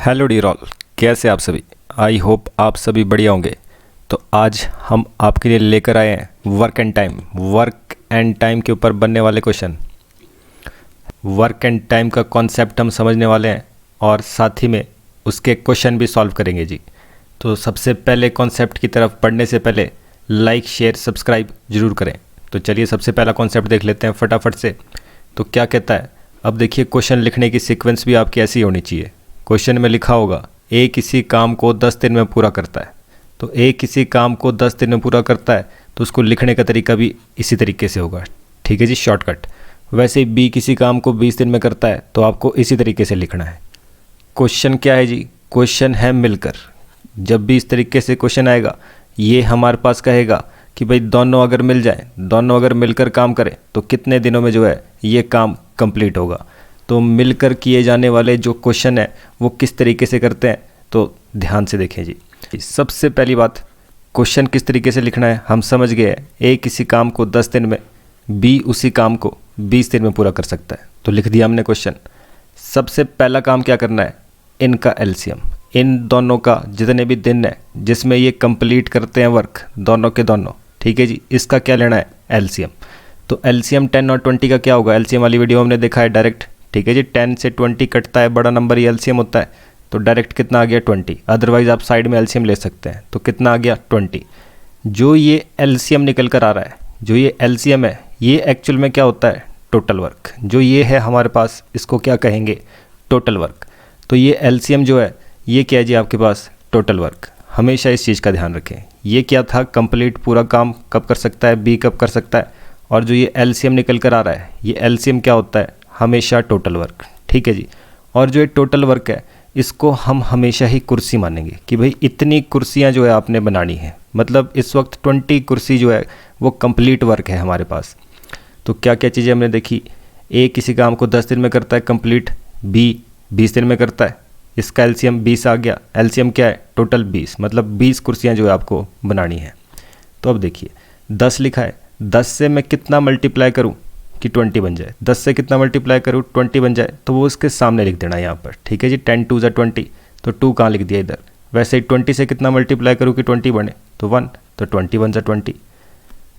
Hello dear all, कैसे आप सभी। आई होप आप सभी बढ़िया होंगे। तो आज हम आपके लिए लेकर आए हैं वर्क एंड टाइम के ऊपर बनने वाले क्वेश्चन। वर्क एंड टाइम का कॉन्सेप्ट हम समझने वाले हैं और साथ ही में उसके क्वेश्चन भी सॉल्व करेंगे जी। तो सबसे पहले कॉन्सेप्ट की तरफ पढ़ने से पहले लाइक शेयर सब्सक्राइब जरूर करें। तो चलिए सबसे पहला कॉन्सेप्ट देख लेते हैं फटाफट से। तो क्या कहता है, अब देखिए क्वेश्चन लिखने की सीक्वेंस भी आपकी ऐसी होनी चाहिए। क्वेश्चन में लिखा होगा ए किसी काम को 10 दिन में पूरा करता है। तो ए किसी काम को 10 दिन में पूरा करता है तो उसको लिखने का तरीका भी इसी तरीके से होगा, ठीक है जी, शॉर्टकट। वैसे ही बी किसी काम को 20 दिन में करता है तो आपको इसी तरीके से लिखना है। क्वेश्चन क्या है जी, क्वेश्चन है मिलकर। जब भी इस तरीके से क्वेश्चन आएगा ये हमारे पास कहेगा कि भाई दोनों अगर मिल जाए, दोनों अगर मिलकर काम करें तो कितने दिनों में जो है ये काम कंप्लीट होगा। तो मिलकर किए जाने वाले जो क्वेश्चन है वो किस तरीके से करते हैं तो ध्यान से देखें जी। सबसे पहली बात, क्वेश्चन किस तरीके से लिखना है हम समझ गए हैं। ए किसी काम को 10 दिन में, बी उसी काम को 20 दिन में पूरा कर सकता है। तो लिख दिया हमने क्वेश्चन। सबसे पहला काम क्या करना है, इनका एलसीएम, इन दोनों का जितने भी दिन है जिसमें ये कंप्लीट करते हैं वर्क, दोनों के दोनों, ठीक है जी, इसका क्या लेना है, एलसीएम। तो एलसीएम 10 और 20 का क्या होगा, एलसीएम वाली वीडियो हमने देखा है डायरेक्ट, ठीक है जी। 10 से 20 कटता है, बड़ा नंबर ही एलसीएम होता है, तो डायरेक्ट कितना आ गया 20। अदरवाइज आप साइड में एलसीएम ले सकते हैं। तो कितना आ गया 20। जो ये एलसीएम निकल कर आ रहा है, जो ये एलसीएम है, ये एक्चुअल में क्या होता है, टोटल वर्क। जो ये है हमारे पास, इसको क्या कहेंगे, टोटल वर्क। तो ये एलसीएम जो है ये क्या है जी आपके पास, टोटल वर्क। हमेशा इस चीज़ का ध्यान रखें। ये क्या था, कंप्लीट पूरा काम कब कर सकता है, बी कब कर सकता है। और जो ये एलसीएम निकल कर आ रहा है, ये एलसीएम क्या होता है, हमेशा टोटल वर्क, ठीक है जी। और जो ये टोटल वर्क है इसको हम हमेशा ही कुर्सी मानेंगे कि भाई इतनी कुर्सियाँ जो है आपने बनानी है। मतलब इस वक्त 20 कुर्सी जो है वो कंप्लीट वर्क है हमारे पास। तो क्या क्या चीज़ें हमने देखी, ए किसी काम को 10 दिन में करता है कंप्लीट, बी 20 दिन में करता है, इसका एलसीएम 20 आ गया। एलसीएम क्या है, टोटल 20, मतलब 20 कुर्सियाँ जो है आपको बनानी है। तो अब देखिए 10 लिखा है, 10 से मैं कितना मल्टीप्लाई करूं कि 20 बन जाए। 10 से कितना मल्टीप्लाई करूं 20 बन जाए, तो वो उसके सामने लिख देना यहाँ पर, ठीक है जी। 10 2 20, तो 2 कहाँ लिख दिया इधर। वैसे ही 20 से कितना मल्टीप्लाई करूं कि 20 बने, तो 1, तो 20 1 20।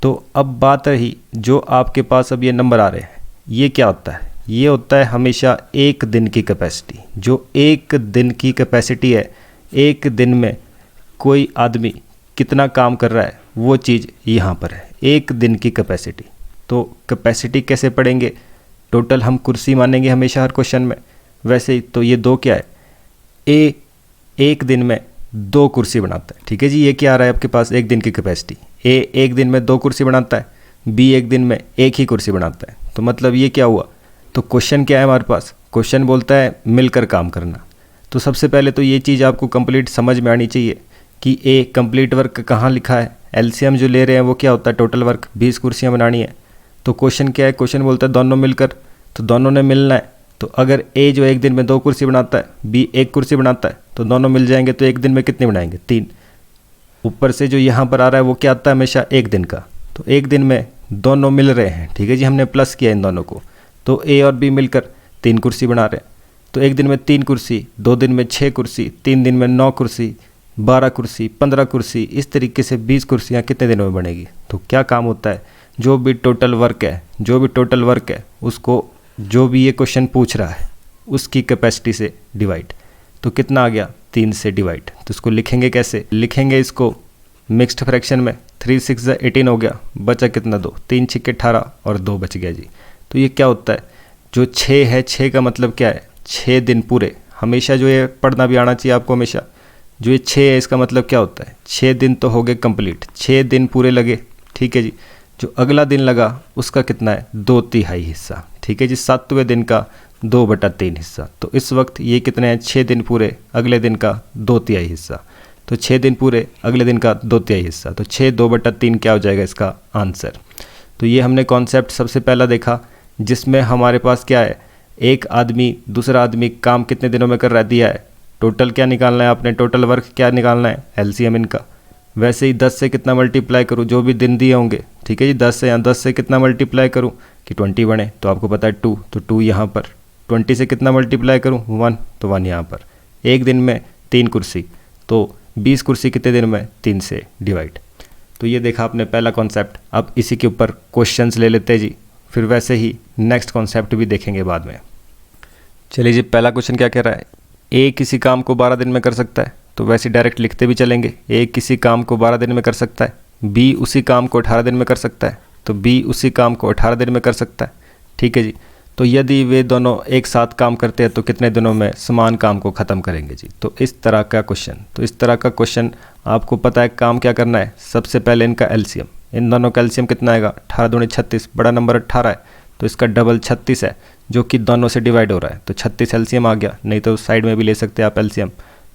तो अब बात रही जो आपके पास अब ये नंबर आ रहे हैं, ये क्या होता है, ये होता है हमेशा एक दिन की कैपेसिटी। जो एक दिन की कैपेसिटी है, एक दिन में कोई आदमी कितना काम कर रहा है वो चीज़ यहाँ पर है, एक दिन की कैपेसिटी। तो कैपेसिटी कैसे पढ़ेंगे, टोटल हम कुर्सी मानेंगे हमेशा हर क्वेश्चन में। वैसे ही तो ये 2 क्या है, ए एक दिन में 2 कुर्सी बनाता है, ठीक है जी। ये क्या आ रहा है आपके पास, एक दिन की कैपेसिटी। ए एक दिन में 2 कुर्सी बनाता है, बी एक दिन में 1 ही कुर्सी बनाता है। तो मतलब ये क्या हुआ, तो क्वेश्चन क्या है हमारे पास, क्वेश्चन बोलता है मिलकर काम करना। तो सबसे पहले तो ये चीज़ आपको कंप्लीट समझ में आनी चाहिए कि ए कंप्लीट वर्क कहाँ लिखा है। एलसीएम जो ले रहे हैं वो क्या होता है, टोटल वर्क, 20 कुर्सियाँ बनानी है। तो क्वेश्चन क्या है, क्वेश्चन बोलता है दोनों मिलकर, तो दोनों ने मिलना है। तो अगर ए जो एक दिन में 2 कुर्सी बनाता है, बी 1 कुर्सी बनाता है, तो दोनों मिल जाएंगे। तो एक दिन में कितनी बनाएंगे, 3। ऊपर से जो यहाँ पर आ रहा है वो क्या आता है, हमेशा एक दिन का। तो एक दिन में दोनों मिल रहे हैं, ठीक है जी, हमने प्लस किया इन दोनों को। तो ए और बी मिलकर 3 कुर्सी बना रहे हैं। तो एक दिन में 3 कुर्सी, 2 दिन में 6 कुर्सी, 3 दिन में 9 कुर्सी, 12 कुर्सी, 15 कुर्सी, इस तरीके से 20 कुर्सियाँ कितने दिनों में बनेगी। तो क्या काम होता है, जो भी टोटल वर्क है, जो भी टोटल वर्क है उसको, जो भी ये क्वेश्चन पूछ रहा है उसकी कैपेसिटी से डिवाइड। तो कितना आ गया, 3 से डिवाइड। तो इसको लिखेंगे कैसे, लिखेंगे इसको मिक्स्ड फ्रैक्शन में। 3 6 18 हो गया, बचा कितना 2, 3 6 18 और 2 बच गया जी। तो ये क्या होता है, जो 6 है, 6 का मतलब क्या है, 6 दिन पूरे। हमेशा जो ये पढ़ना भी आना चाहिए आपको हमेशा। जो ये 6 है इसका मतलब क्या होता है, 6 दिन तो हो गए कंप्लीट, 6 दिन पूरे लगे, ठीक है जी। जो अगला दिन लगा उसका कितना है, 2/3 हिस्सा, ठीक है जी। 7वें दिन का 2/3 हिस्सा। तो इस वक्त ये कितने हैं, 6 दिन पूरे, अगले दिन का 2/3 हिस्सा। तो 6 दिन पूरे, अगले दिन का 2/3 हिस्सा। तो 6 2/3 क्या हो जाएगा इसका आंसर। तो ये हमने कॉन्सेप्ट सबसे पहला देखा, जिसमें हमारे पास क्या है, एक आदमी दूसरा आदमी काम कितने दिनों में कर रहा है दिया है। टोटल क्या निकालना है आपने, टोटल वर्क क्या निकालना है, एलसीएम इनका। वैसे ही 10 से कितना मल्टीप्लाई करूँ, जो भी दिन दिए होंगे, ठीक है जी। 10 से कितना मल्टीप्लाई करूँ कि 20 बने, तो आपको पता है 2, तो 2 यहाँ पर। 20 से कितना मल्टीप्लाई करूँ, 1, तो 1 यहाँ पर। एक दिन में 3 कुर्सी, तो 20 कुर्सी कितने दिन में? 3 से डिवाइड। तो ये देखा आपने पहला कॉन्सेप्ट। अब इसी के ऊपर क्वेश्चंस ले लेते हैं जी, फिर वैसे ही नेक्स्ट कॉन्सेप्ट भी देखेंगे बाद में। चलिए जी, पहला क्वेश्चन क्या कह रहा है? ए किसी काम को 12 दिन में कर सकता है, तो वैसे डायरेक्ट लिखते भी चलेंगे। ए किसी काम को 12 दिन में कर सकता है। बी उसी काम को 18 दिन में कर सकता है, तो बी उसी काम को 18 दिन में कर सकता है। ठीक है जी। तो यदि वे दोनों एक साथ काम करते हैं तो कितने दिनों में समान काम को ख़त्म करेंगे जी? तो इस तरह का क्वेश्चन, आपको पता है काम क्या करना है। सबसे पहले इनका एलसीएम, इन दोनों का एलसीएम कितना आएगा? 18 दूनी 36, बड़ा नंबर 18 है तो इसका डबल 36 है, जो कि दोनों से डिवाइड हो रहा है, तो 36 एलसीएम आ गया। नहीं तो साइड में भी ले सकते हैं आप एलसीएम।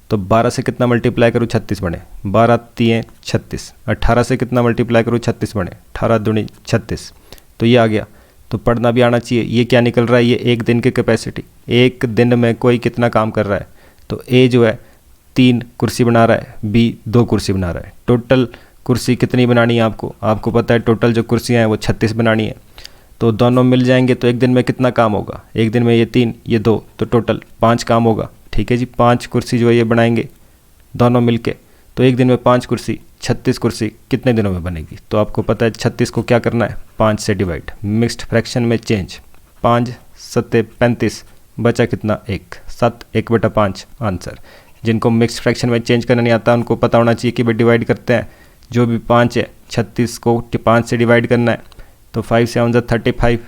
तो 12 से कितना मल्टीप्लाई करूँ? 36 बने, 12 3 36। 18 से कितना मल्टीप्लाई करूँ? 36 बने, 18 दूनी 36। तो ये आ गया। तो पढ़ना भी आना चाहिए। ये क्या निकल रहा है? ये एक दिन की कैपेसिटी, एक दिन में कोई कितना काम कर रहा है। तो ए जो है 3 कुर्सी बना रहा है, बी 2 कुर्सी बना रहा है। टोटल कुर्सी कितनी बनानी है आपको पता है टोटल जो कुर्सियाँ हैं वो 36 बनानी है। तो दोनों मिल जाएंगे तो एक दिन में कितना काम होगा? एक दिन में ये 3 ये 2, तो टोटल 5 काम होगा। ठीक है जी, 5 कुर्सी जो है ये बनाएंगे दोनों मिलके। तो एक दिन में 5 कुर्सी, 36 कुर्सी कितने दिनों में बनेगी? तो आपको पता है 36 को क्या करना है? 5 से डिवाइड, मिक्स्ड फ्रैक्शन में चेंज। 5 7 35, बचा कितना? 1, 7 1/5 आंसर। जिनको मिक्स्ड फ्रैक्शन में चेंज करना नहीं आता उनको पता होना चाहिए कि भाई डिवाइड करते हैं, जो भी 5 है 36 को 5 से डिवाइड करना है। तो 5 से 35,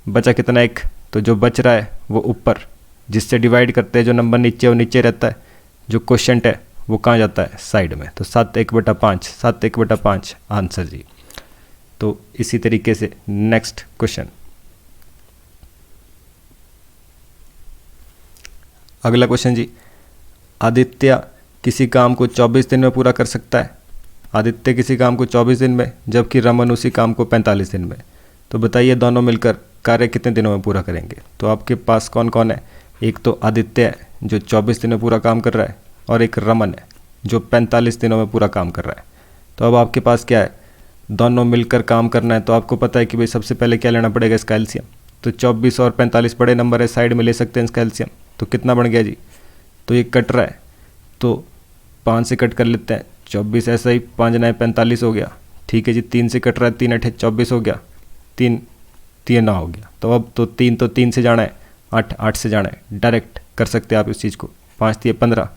बचा कितना? 1। तो जो बच रहा है वो ऊपर जिससे डिवाइड करते हैं, जो नंबर नीचे है वो नीचे रहता है, जो क्वोशंट है वो कहाँ जाता है? साइड में। तो 7 1/5, 7 1/5 आंसर जी। तो इसी तरीके से नेक्स्ट क्वेश्चन, अगला क्वेश्चन जी। आदित्य किसी काम को 24 दिन में पूरा कर सकता है। आदित्य किसी काम को 24 दिन में, जबकि रमन उसी काम को 45 दिन में। तो बताइए दोनों मिलकर कार्य कितने दिनों में पूरा करेंगे? तो आपके पास कौन कौन है? एक तो आदित्य है जो 24 दिन में पूरा काम कर रहा है, और एक रमन है जो 45 दिनों में पूरा काम कर रहा है। तो अब आपके पास क्या है? दोनों मिलकर काम करना है। तो आपको पता है कि भाई सबसे पहले क्या लेना पड़ेगा? इसका एलसीएम। तो 24 और 45 बड़े नंबर है, साइड में ले सकते हैं इसका एलसीएम। तो कितना बन गया जी? तो ये कट रहा है तो 5 से कट कर लेते हैं, 24 ऐसा ही, 5 9 45 हो गया। ठीक है जी। 3 से कट रहा है, 3 8 24 हो गया, 3 3 9 हो गया। तो अब तो 3 से जाना है, 8 8 से जाना है। डायरेक्ट कर सकते हैं आप इस चीज़ को। 5 3 15,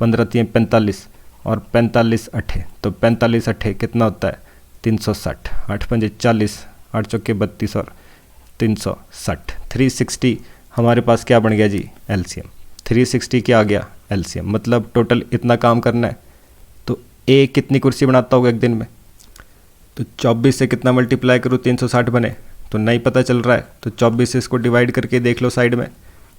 15 3 45 और 45 8, तो 45 8 कितना होता है? 360। 8 5 40, 8 चौके 32 और 360, 360 हमारे पास क्या बन गया जी? एलसीएम। 360 क्या आ गया? एलसीएम। मतलब टोटल इतना काम करना है। तो ए कितनी कुर्सी बनाता होगा एक दिन में? तो 24 से कितना मल्टीप्लाई करूँ? 360 बने, तो नहीं पता चल रहा है। तो 24 से इसको डिवाइड करके देख लो, साइड में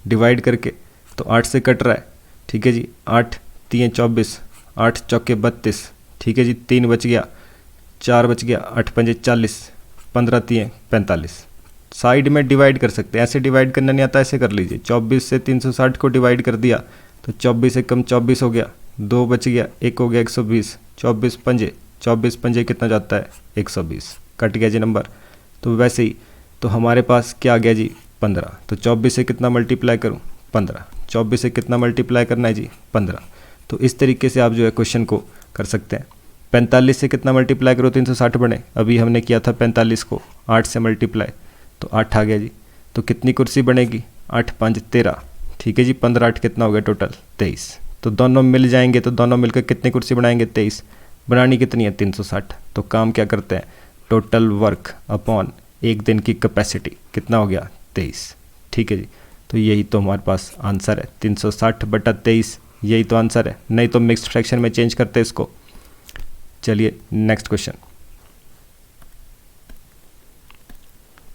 डिवाइड करके। तो 8 से कट रहा है। ठीक है जी। 8 3 24, 8 चौके 32। ठीक है जी। 3 बच गया, 4 बच गया, 8 5 40, 15 3 45। साइड में डिवाइड कर सकते हैं, ऐसे डिवाइड करना नहीं आता, ऐसे कर लीजिए। 24 से 360 को डिवाइड कर दिया तो 24 से कम 24 हो गया, 2 बच गया, 1 हो गया 120, 24 पंजे, 24 पंजे कितना जाता है? 120। कट गया जी नंबर। तो वैसे ही तो हमारे पास क्या आ गया जी? 15। तो 24 से कितना मल्टीप्लाई करूँ? 15। 24 से कितना मल्टीप्लाई करना है जी? 15। तो इस तरीके से आप जो है क्वेश्चन को कर सकते हैं। 45 से कितना मल्टीप्लाई करो? 360 बने। अभी हमने किया था 45 को 8 से मल्टीप्लाई, तो 8 आ गया जी। तो कितनी कुर्सी बनेगी? 8 5 13। ठीक है जी। 15 8 कितना हो गया टोटल? 23। तो दोनों मिल जाएंगे तो दोनों मिलकर कितनी कुर्सी बनाएंगे? 23। बनानी कितनी है? 360। तो काम क्या करते हैं? टोटल वर्क अपॉन एक दिन की कैपेसिटी कितना हो गया? 23। ठीक है जी। तो यही तो हमारे पास आंसर है, 360/23। यही तो आंसर है, नहीं तो मिक्स्ड फ्रैक्शन में चेंज करते हैं इसको। चलिए नेक्स्ट क्वेश्चन।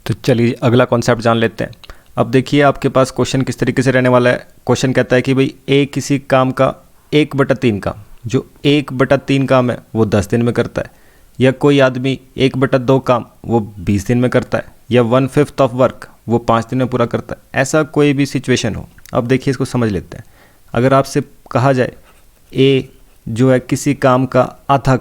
तो चलिए अगला कॉन्सेप्ट जान लेते हैं। अब देखिए आपके पास क्वेश्चन किस तरीके से रहने वाला है। क्वेश्चन कहता है कि भाई ए किसी काम का 1/3 काम, जो 1/3 काम है वो 10 दिन में करता है, या कोई आदमी 1/2 काम वो 20 दिन में करता है, या 1/5 ऑफ वर्क वो 5 दिन में पूरा करता है। ऐसा कोई भी सिचुएशन हो, अब देखिए इसको समझ लेते हैं। अगर आपसे कहा जाए ए जो है किसी काम का आधा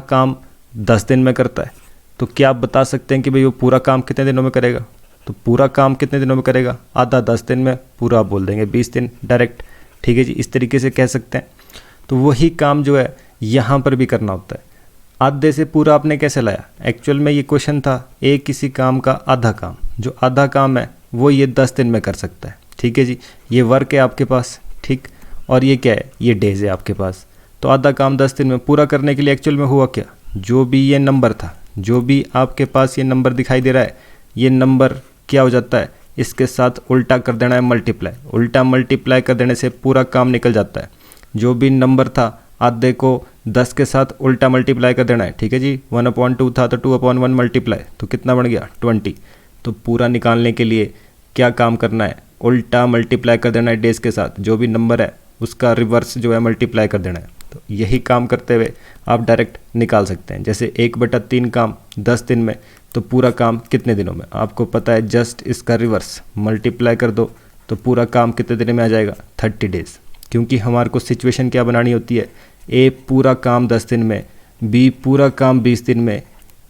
काम 10 दिन में करता है, तो क्या आप बता सकते हैं कि भाई वो पूरा काम कितने दिनों में करेगा? तो पूरा काम कितने दिनों में करेगा? आधा 10 दिन में, पूरा बोल देंगे 20 दिन डायरेक्ट। ठीक है जी, इस तरीके से कह सकते हैं। तो वही काम जो है यहाँ पर भी करना होता है। आधे से पूरा आपने कैसे लाया, एक्चुअल में ये क्वेश्चन था एक किसी काम का आधा काम, जो आधा काम है वो ये 10 दिन में कर सकता है, ठीक है जी। ये वर्क है आपके पास, ठीक, और ये क्या है, ये डेज है आपके पास। तो आधा काम 10 दिन में पूरा करने के लिए एक्चुअल में हुआ क्या, जो भी ये नंबर था, जो भी आपके पास ये नंबर दिखाई दे रहा है, ये नंबर क्या हो जाता है, इसके साथ उल्टा कर देना है मल्टीप्लाई। उल्टा मल्टीप्लाई कर देने से पूरा काम निकल जाता है। जो भी नंबर था आधे को 10 के साथ उल्टा मल्टीप्लाई कर देना है, ठीक है जी। 1/2 था तो 2/1 मल्टीप्लाई, तो कितना बन गया 20। तो पूरा निकालने के लिए क्या काम करना है, उल्टा मल्टीप्लाई कर देना है डेज के साथ, जो भी नंबर है उसका रिवर्स जो है मल्टीप्लाई कर देना है। तो यही काम करते हुए आप डायरेक्ट निकाल सकते हैं। जैसे 1/3 काम 10 दिन में, तो पूरा काम कितने दिनों में, आपको पता है, जस्ट इसका रिवर्स मल्टीप्लाई कर दो तो पूरा काम कितने दिन में आ जाएगा, 30 डेज। क्योंकि हमारे को सिचुएशन क्या बनानी होती है, ए पूरा काम 10 दिन में, बी पूरा काम 20 दिन में।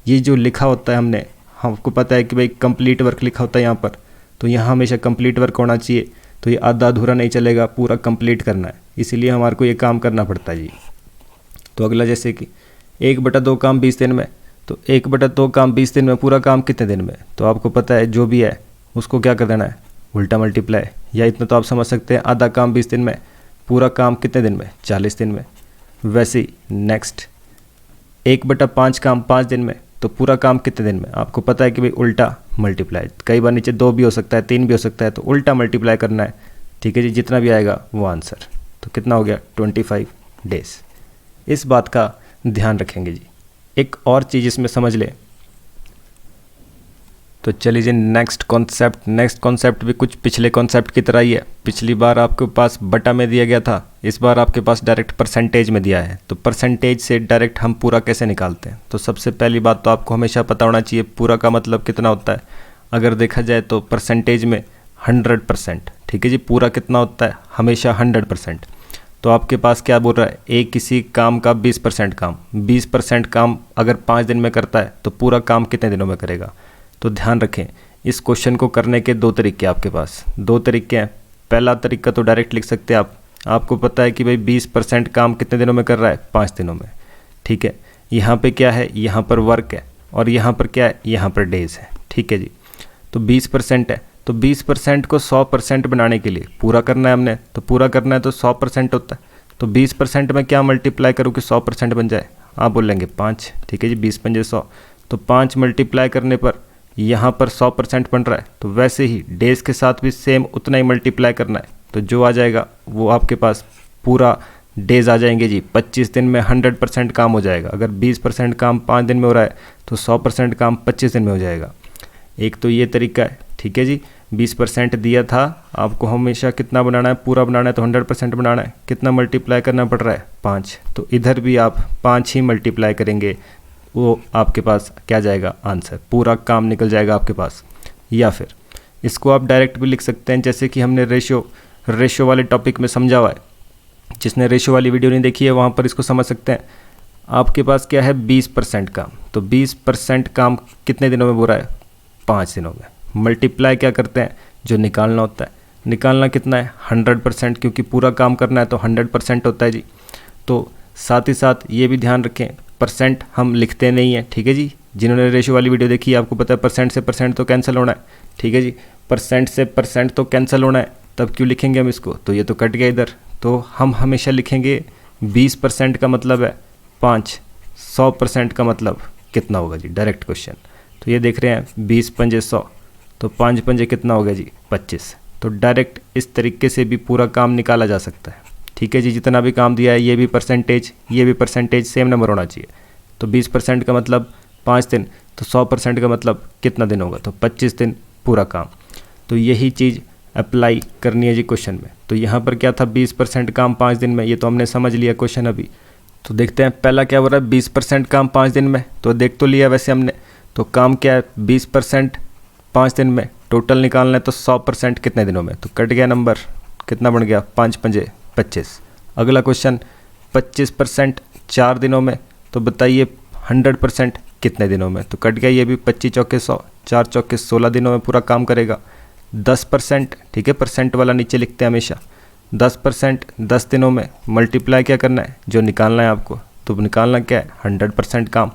ये जो लिखा होता है हमने, हमको पता है कि भाई कंप्लीट वर्क लिखा होता है यहाँ पर, तो यहाँ हमेशा कंप्लीट वर्क होना चाहिए। तो ये आधा अधूरा नहीं चलेगा, पूरा कंप्लीट करना है, इसीलिए हमारे को ये काम करना पड़ता है जी। तो अगला जैसे कि 1/2 काम 20 दिन में, तो 1/2 काम 20 दिन में, पूरा काम कितने दिन में, तो आपको पता है जो भी है उसको क्या कर देना है, उल्टा मल्टीप्लाई। या इतना तो आप समझ सकते हैं, आधा काम 20 दिन में, पूरा काम कितने दिन में, 40 दिन में। वैसे ही नेक्स्ट 1/5 काम 5 दिन में, तो पूरा काम कितने दिन में, आपको पता है कि भाई उल्टा मल्टीप्लाई। कई बार नीचे 2 भी हो सकता है, 3 भी हो सकता है, तो उल्टा मल्टीप्लाई करना है, ठीक है जी। जितना भी आएगा वो आंसर, तो कितना हो गया 25 डेज। इस बात का ध्यान रखेंगे जी। एक और चीज़ इसमें समझ ले, तो चलिए जी नेक्स्ट कॉन्सेप्ट भी कुछ पिछले कॉन्सेप्ट की तरह ही है। पिछली बार आपके पास बटा में दिया गया था, इस बार आपके पास डायरेक्ट परसेंटेज में दिया है। तो परसेंटेज से डायरेक्ट हम पूरा कैसे निकालते हैं, तो सबसे पहली बात तो आपको हमेशा पता होना चाहिए पूरा का मतलब कितना होता है। अगर देखा जाए तो परसेंटेज में 100%, ठीक है जी। पूरा कितना होता है, हमेशा 100%। तो आपके पास क्या बोल रहा है, एक किसी काम का 20% काम, 20% काम अगर 5 दिन में करता है तो पूरा काम कितने दिनों में करेगा। तो ध्यान रखें, इस क्वेश्चन को करने के 2 तरीके आपके पास, 2 तरीके हैं। पहला तरीका तो डायरेक्ट लिख सकते हैं आप, आपको पता है कि भाई 20% काम कितने दिनों में कर रहा है, 5 दिनों में, ठीक है। यहाँ पे क्या है, यहाँ पर वर्क है, और यहाँ पर क्या है, यहाँ पर डेज है, ठीक है जी। तो 20% है, तो 20% को 100% बनाने के लिए पूरा करना है हमने, तो पूरा करना है तो 100% होता है। तो 20% में क्या मल्टीप्लाई करूँ कि 100% बन जाए, आप बोलेंगे 5, ठीक है जी। 20 पंजे 100, तो 5 मल्टीप्लाई करने पर यहाँ पर 100% बन रहा है। तो वैसे ही डेज के साथ भी सेम उतना ही मल्टीप्लाई करना है, तो जो आ जाएगा वो आपके पास पूरा डेज आ जाएंगे जी। 25 दिन में 100% काम हो जाएगा। अगर 20% काम 5 दिन में हो रहा है तो 100% काम 25 दिन में हो जाएगा। एक तो ये तरीका है, ठीक है जी। 20% दिया था आपको, हमेशा कितना बनाना है, पूरा बनाना है तो 100% बनाना है। कितना मल्टीप्लाई करना पड़ रहा है, 5, तो इधर भी आप 5 ही मल्टीप्लाई करेंगे, वो आपके पास क्या जाएगा, आंसर, पूरा काम निकल जाएगा आपके पास। या फिर इसको आप डायरेक्ट भी लिख सकते हैं, जैसे कि हमने रेशियो वाले टॉपिक में समझा हुआ है। जिसने रेशियो वाली वीडियो नहीं देखी है वहाँ पर इसको समझ सकते हैं। आपके पास क्या है, 20% काम, तो 20% काम कितने दिनों में हो रहा है, 5 दिनों में। मल्टीप्लाई क्या करते हैं, जो निकालना होता है, निकालना कितना है, 100%, क्योंकि पूरा काम करना है तो 100% होता है जी। तो साथ ही साथ ये भी ध्यान रखें, परसेंट हम लिखते नहीं हैं, ठीक है जी। जिन्होंने रेशियो वाली वीडियो देखी है आपको पता है परसेंट से परसेंट तो कैंसिल होना है, ठीक है जी। परसेंट से परसेंट तो कैंसिल होना है, तब क्यों लिखेंगे हम इसको, तो ये तो कट गया इधर। तो हम हमेशा लिखेंगे 20% का मतलब है 5, 100% का मतलब कितना होगा जी, डायरेक्ट क्वेश्चन। तो ये देख रहे हैं 20 पंजे 100, तो 5 पंजे कितना हो गया जी, 25। तो डायरेक्ट इस तरीके से भी पूरा काम निकाला जा सकता है, ठीक है जी। जितना भी काम दिया है ये भी परसेंटेज सेम नंबर होना चाहिए। तो 20% का मतलब 5 दिन, तो 100% का मतलब कितना दिन होगा, तो 25 दिन पूरा काम। तो यही चीज़ अप्लाई करनी है जी क्वेश्चन में। तो यहाँ पर क्या था, 20% काम 5 दिन में, ये तो हमने समझ लिया क्वेश्चन अभी। तो देखते हैं पहला क्या हो रहा है, 20% काम 5 दिन में, तो देख तो लिया वैसे हमने। तो काम क्या है, 20% 5 दिन में, टोटल निकालना है तो 100% कितने दिनों में, तो कट गया नंबर, कितना बन गया, 5 पंजे 25। अगला क्वेश्चन 25% 4 दिनों में, तो बताइए 100% कितने दिनों में, तो कट गया ये भी, 25 चौके 100, 4 चौके 16 दिनों में पूरा काम करेगा। 10%, ठीक है, परसेंट वाला नीचे लिखते हैं हमेशा, 10% 10 दिनों में मल्टीप्लाई क्या करना है, जो निकालना है आपको, तो निकालना क्या है 100% काम।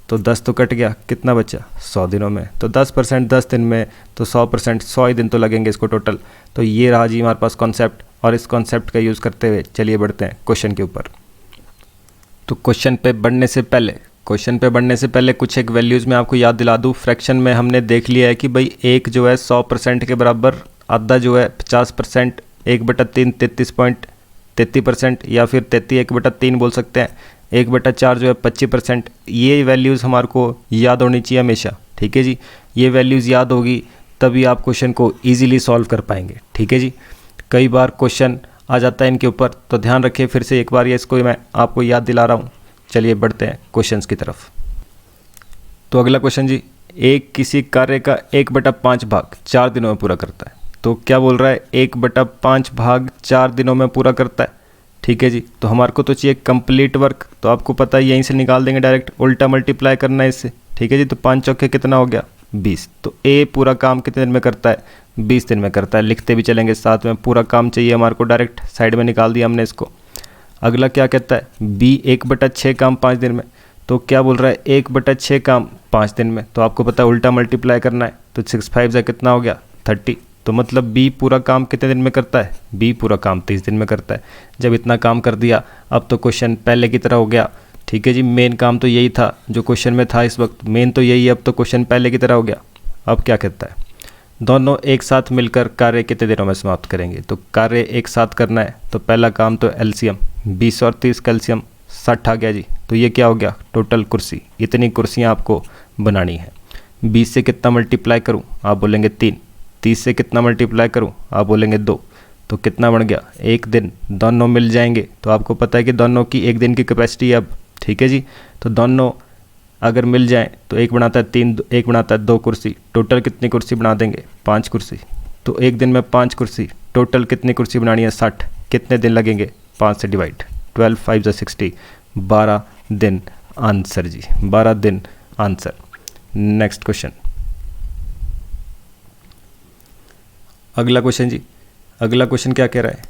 तो 10 तो कट गया, कितना बचा 100 दिनों में। तो 10% 10 दिन में तो 100% 100 ही दिन तो लगेंगे इसको टोटल। तो ये रहा जी हमारे पास कॉन्सेप्ट, और इस कॉन्सेप्ट का यूज़ करते हुए चलिए बढ़ते हैं क्वेश्चन के ऊपर। तो क्वेश्चन पे बढ़ने से पहले कुछ एक वैल्यूज़ में आपको याद दिला दूँ। फ्रैक्शन में हमने देख लिया है कि भाई एक जो है 100% के बराबर, आधा जो है 50%, 1/3 33% या फिर 33 बोल सकते हैं, 1/4 जो है 25%। ये वैल्यूज़ हमारे को याद होनी चाहिए हमेशा, ठीक है जी। ये वैल्यूज़ याद होगी तभी आप क्वेश्चन को ईजिली सॉल्व कर पाएंगे, ठीक है जी। कई बार क्वेश्चन आ जाता है इनके ऊपर, तो ध्यान रखिए फिर से एक बार ये इसको मैं आपको याद दिला रहा हूँ। चलिए बढ़ते हैं क्वेश्चंस की तरफ। तो अगला क्वेश्चन जी, एक किसी कार्य का 1/5 भाग 4 दिनों में पूरा करता है। तो क्या बोल रहा है, 1/5 भाग 4 दिनों में पूरा करता है, ठीक है जी। तो हमारे को तो चाहिए कंप्लीट वर्क, तो आपको पता है यहीं से निकाल देंगे डायरेक्ट, उल्टा मल्टीप्लाई करना है इससे, ठीक है जी। तो 5 चौके कितना हो गया 20। तो ए पूरा काम कितने दिन में करता है 20 दिन में करता है। लिखते भी चलेंगे साथ में, पूरा काम चाहिए हमारे को, डायरेक्ट साइड में निकाल दिया हमने इसको। अगला क्या कहता है, बी 1/6 काम 5 दिन में। तो क्या बोल रहा है 1/6 काम 5 दिन में, तो आपको पता है उल्टा मल्टीप्लाई करना है। तो 6 5 से कितना हो गया 30। तो मतलब बी पूरा काम कितने दिन में करता है, बी पूरा काम 30 दिन में करता है। जब इतना काम कर दिया अब तो क्वेश्चन पहले की तरह हो गया, ठीक है जी। मेन काम तो यही था जो क्वेश्चन में था इस वक्त, मेन तो यही है। अब तो क्वेश्चन पहले की तरह हो गया। अब क्या कहता है, दोनों एक साथ मिलकर कार्य कितने दिनों में समाप्त करेंगे। तो कार्य एक साथ करना है तो पहला काम तो एलसीएम, 20 और 30 कैल्शियम 60 आ गया जी। तो ये क्या हो गया टोटल कुर्सी, इतनी कुर्सियाँ आपको बनानी है। 20 से कितना मल्टीप्लाई करूँ, आप बोलेंगे 3। 30 से कितना मल्टीप्लाई करूँ, आप बोलेंगे 2। तो कितना बन गया, एक दिन। दोनों मिल जाएंगे तो आपको पता है कि दोनों की एक दिन की कैपेसिटी है अब, ठीक है जी। तो दोनों अगर मिल जाएं तो एक बनाता है 3, एक बनाता है 2 कुर्सी। टोटल कितनी कुर्सी बना देंगे 5 कुर्सी। तो एक दिन में 5 कुर्सी, टोटल कितनी कुर्सी बनानी है 60। कितने दिन लगेंगे 5 से डिवाइड, 12 5 60, 12 दिन आंसर जी, 12 दिन आंसर। नेक्स्ट क्वेश्चन, अगला क्वेश्चन जी। अगला क्वेश्चन क्या कह रहा है,